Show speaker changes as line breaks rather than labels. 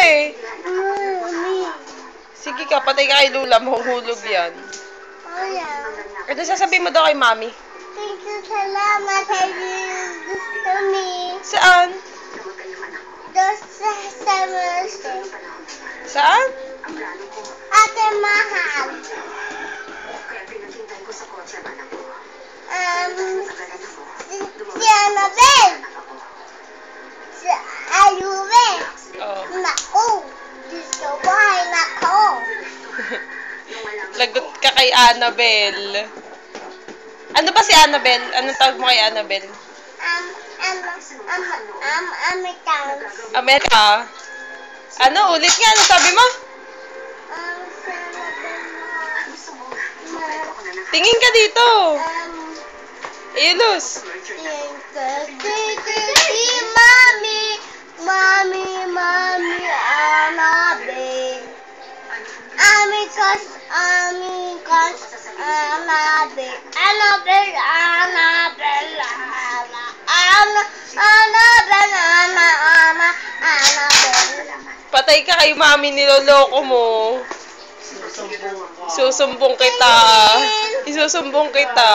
eh. Sige ka, patay ka kay Lula. Mahuhulog yan. Ito sasabihin mo daw kay Mami.
Thank you, salamat. Gusto me.
Saan?
Doon sa Mercy.
Saan?
Ate Mahal. Si Annabel. Si Ayube.
Oh.
Naku. Gusto ko ay nako.
Lagot ka kay Annabel. Ano ba si Annabel? Anong tawag mo kay Annabel?
Americans.
Amerika? Ano? Ulit nga. Ano sabi mo? Tingin ka dito. Ilus.
Mami, Annabel. Amicus, Annabel.
Patay ka kay Mami, niloloko mo. Susumbong kita. Isusumbong kita.